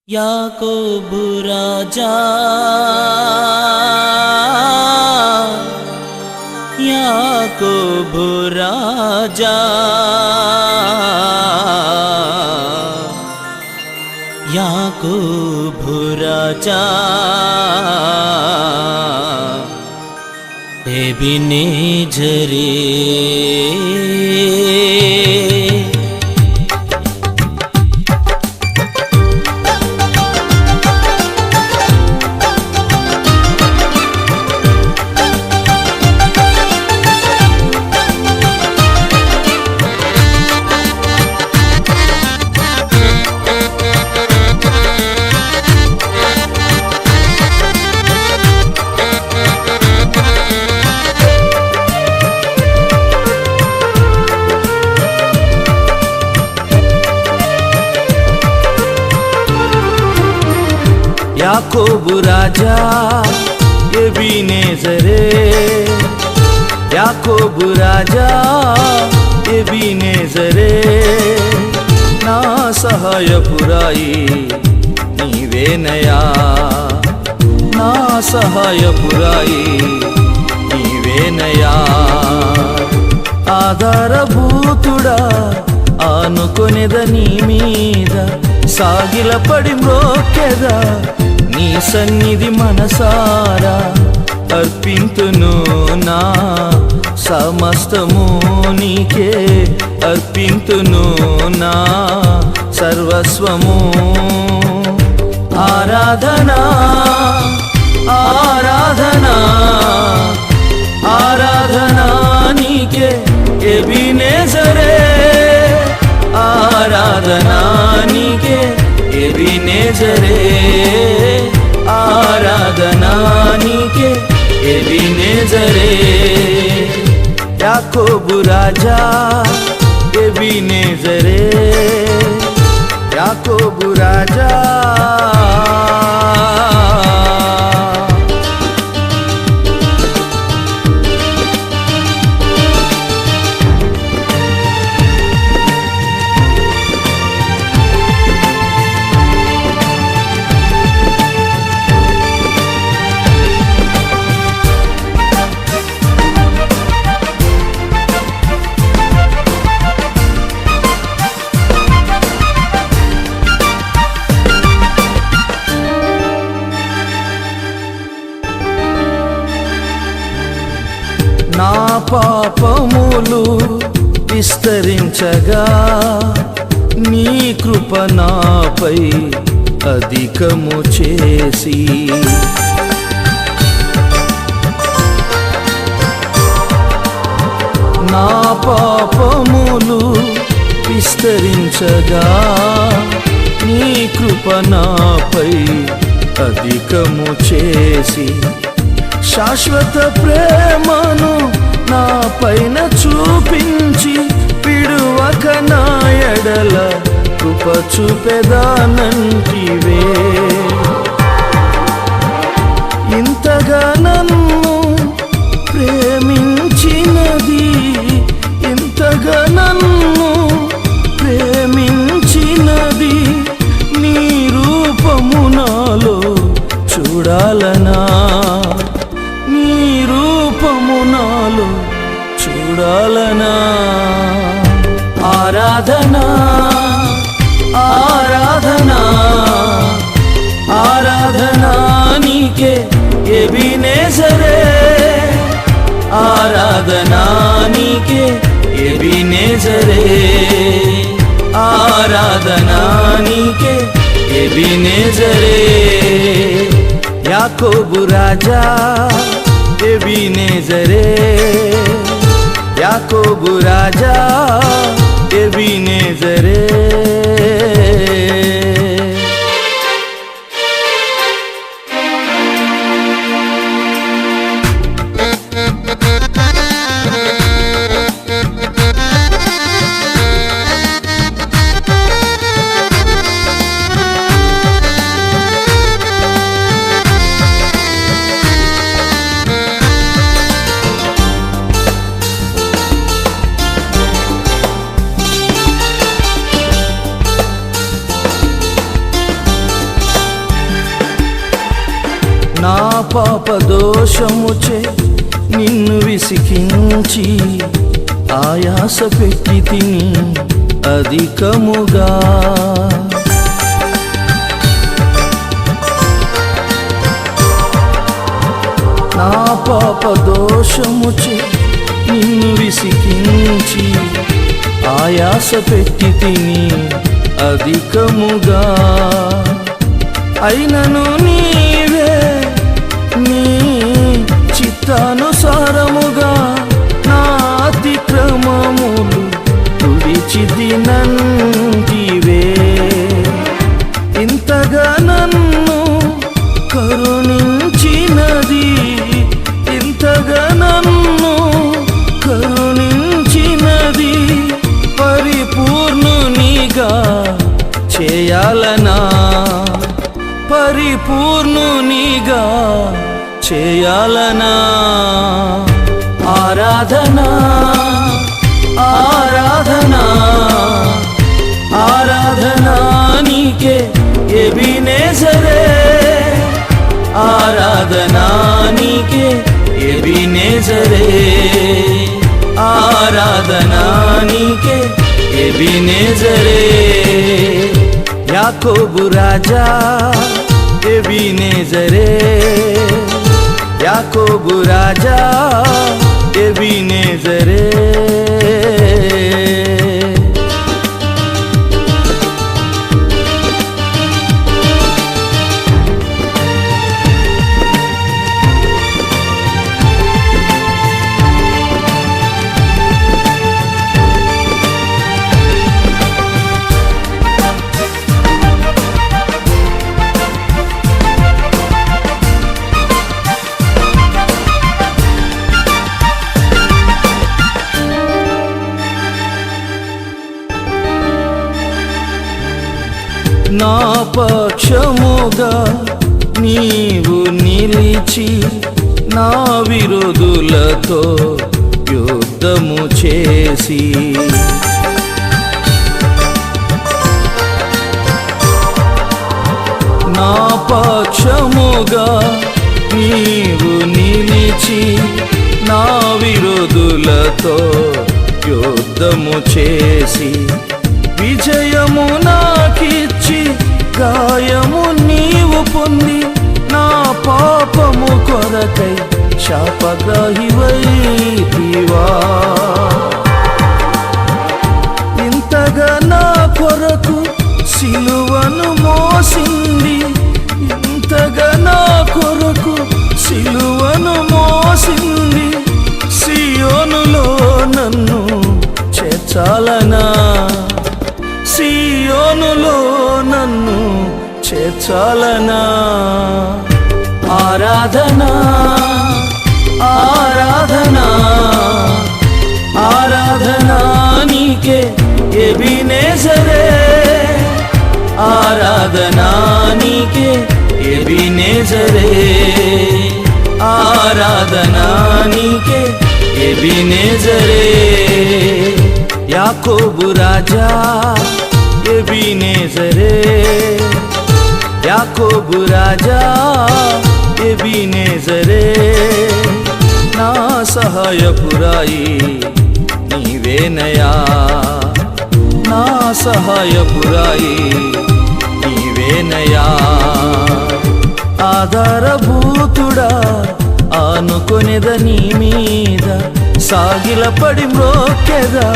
యాకోబు రాజా యాకోబు రాజా యాకోబు రాజా ఎబినేజరే యాకోబు రాజా ఎబినేజరే యాకోబు రాజా ఎబినేజరే నా సహాయపురాయి నీవేనయా నా సహాయపురాయి నీవేనయా ఆధారభూతుడా ఆనుకొనేద నీ మీద సాగిలపడి మ్రోకెదా నీ సన్నిధి మనసారా అర్పింతును నా సమస్తము నీకే అర్పింతును నా సర్వస్వము ఆరాధనా ఆరాధనా ఆరాధనా నీకే ఎబినేజరే ఆరాధనా నీకే ఎబినేజరే ఆరాధనా నీకే ఎబినేజరే యాకోబు రాజా ఎబినేజరే యాకోబు రాజా నా పాపములు విస్తరించగా నీ కృప నాపై అధికము చేసి నా పాపములు విస్తరించగా నీ కృప నాపై అధికము చేసి శాశ్వత ప్రేమను నా పైన చూపించి పిడువక నా ఎడల కృప చూపెదానంటివే ఇంతగా నన్ను ప్రేమించినది ఇంతగా నన్ను ప్రేమించినది నీ రూపము నాలో చూడాలనా నీ రూపము నాలో చూడాలనా ఆరాధనా ఆరాధనా ఆరాధనా నీకే ఎబినేజరే ఆరాధనా నీకే ఎబినేజరే ఆరాధనా నీకే ఎబినేజరే యాకోబు రాజా ఎబినేజరే యాకోబు రాజా ఎబినేజరే పాప దోషముచే నిన్ను విసికించి ఆయాస పెట్టి తిని అధికముగా. నా పాప దోషముచే నిన్ను విసికించి ఆయాస పెట్టి తిని అధికముగా. అయినను నీవే నీ చిత్తానుసారముగా నా అతిక్రమములు తుడిచితినంటివే. ఇంతగా నన్ను కరుణించినది, ఇంతగా నన్ను కరుణించినది పరిపూర్ణునిగా చేయాలనా, పరిపూర్ణునిగా చేయాలనా. ఆరాధనా ఆరాధనా ఆరాధనా నీకే ఎబినేజరే, ఆరాధనా నీకే ఎబినేజరే, ఆరాధనా నీకే ఎబినేజరే. యాకోబు రాజా ఎబినేజరే, యాకోబు రాజా ఎబినేజరే. నా పక్షముగా నీవు నిలిచి నా విరోధులతో యుద్ధము చేసి, నా పక్షముగా నీవు నిలిచి నా విరోధులతో యుద్ధము చేసి విజయము నాకిచ్చి గాయము నీవు పొంది నా పాపము కొరకై శాపగ్రాహివైతివా. ఇంతగా నా కొరకు సిలువను మోసింది, ఇంతగా నా కొరకు సిలువను మోసింది సియోనులో నన్ను చేర్చాలనా, సియోనులో నన్ను చేర్చాలనా. ఆరాధనా ఆరాధనా ఆరాధనా నీకే ఎబినేజరే, ఆరాధనా నీకే ఎబినేజరే, ఆరాధనా నీకే ఎబినేజరే. యాకోబు రాజా ఎబినేజరే, యాకోబు రాజా ఎబినేజరే. నా సహాయపురాయి నీవేనయా, నా సహాయపురాయి నీవేనయా. ఆధారభూతుడా ఆనుకొనేద నీ మీద సాగిలపడి మ్రోక్కెదా,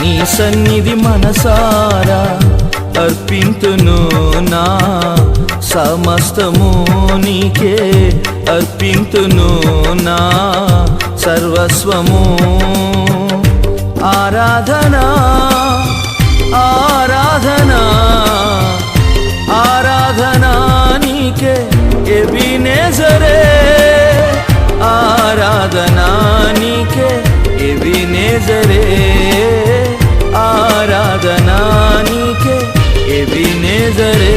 నీ సన్నిధి మనసారా అర్పింతును నా సమస్తము నీకే అర్పింతును నా సర్వస్వము. ఆరాధనా ఆరాధనా ఆరాధనా నీకే ఎబినేజరే, ఆరాధనా నీకే ఎబినేజరే, ఆరాధనా నీకే ఎబినేజరే.